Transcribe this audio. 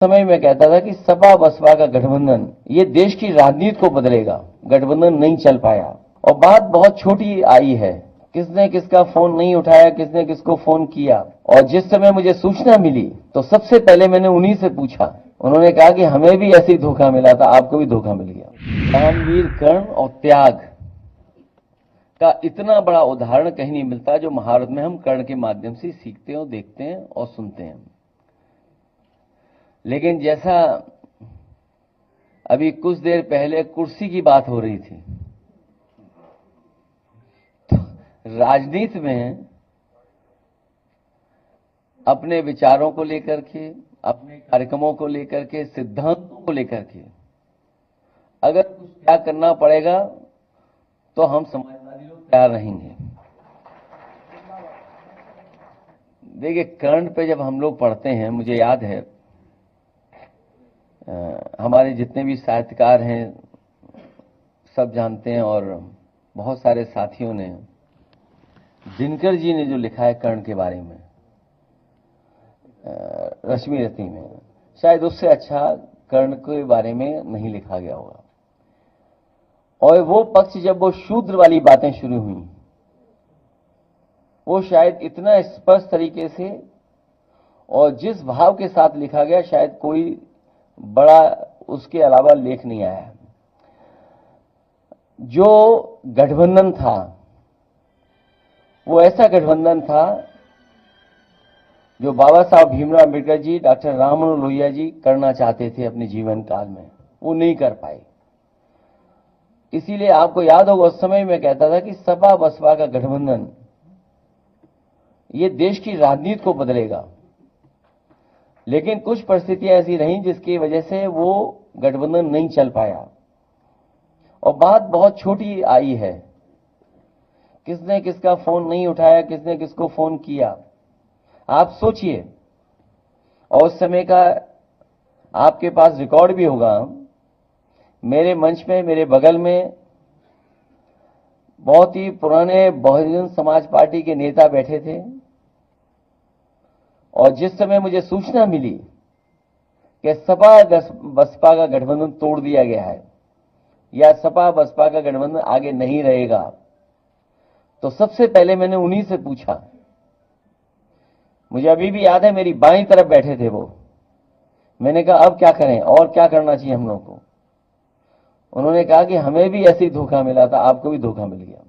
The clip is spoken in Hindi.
समय में कहता था कि सपा बसपा का गठबंधन ये देश की राजनीति को बदलेगा, गठबंधन नहीं चल पाया और बात बहुत छोटी आई है, किसने किसका फोन नहीं उठाया, किसने किसको फोन किया। और जिस समय मुझे सूचना मिली तो सबसे पहले मैंने उन्हीं से पूछा। उन्होंने कहा कि हमें भी ऐसे ही धोखा मिला था, आपको भी धोखा मिल गया। दानवीर कर्ण और त्याग का इतना बड़ा उदाहरण कहीं नहीं मिलता जो महाभारत में हम कर्ण के माध्यम से सीखते हैं, देखते हैं और सुनते हैं। लेकिन जैसा अभी कुछ देर पहले कुर्सी की बात हो रही थी, तो राजनीति में अपने विचारों को लेकर के, अपने कार्यक्रमों को लेकर के, सिद्धांतों को लेकर के अगर कुछ त्याग करना पड़ेगा तो हम समाजवादी लोग तैयार रहेंगे। देखिए, कर्ण पे जब हम लोग पढ़ते हैं, मुझे याद है हमारे जितने भी साहित्यकार हैं सब जानते हैं और बहुत सारे साथियों ने, दिनकर जी ने जो लिखा है कर्ण के बारे में रश्मि रति में, शायद उससे अच्छा कर्ण के बारे में नहीं लिखा गया होगा। और वो पक्ष जब वो शूद्र वाली बातें शुरू हुई, वो शायद इतना स्पष्ट तरीके से और जिस भाव के साथ लिखा गया, शायद कोई बड़ा उसके अलावा लेख नहीं आया। जो गठबंधन था वो ऐसा गठबंधन था जो बाबा साहब भीमराव अम्बेडकर जी, डॉक्टर राम मनोहर लोहिया जी करना चाहते थे अपने जीवन काल में, वो नहीं कर पाए। इसीलिए आपको याद होगा उस समय मैं कहता था कि सपा बसपा का गठबंधन ये देश की राजनीति को बदलेगा। लेकिन कुछ परिस्थितियां ऐसी रहीं जिसकी वजह से वो गठबंधन नहीं चल पाया और बात बहुत छोटी आई है, किसने किसका फोन नहीं उठाया, किसने किसको फोन किया। आप सोचिए, और उस समय का आपके पास रिकॉर्ड भी होगा। मेरे मंच में, मेरे बगल में बहुत ही पुराने बहुजन समाज पार्टी के नेता बैठे थे और जिस समय मुझे सूचना मिली कि सपा बसपा का गठबंधन तोड़ दिया गया है या सपा बसपा का गठबंधन आगे नहीं रहेगा, तो सबसे पहले मैंने उन्हीं से पूछा। मुझे अभी भी याद है, मेरी बाईं तरफ बैठे थे वो। मैंने कहा अब क्या करें और क्या करना चाहिए हम लोग को। उन्होंने कहा कि हमें भी ऐसे ही धोखा मिला था, आपको भी धोखा मिल गया।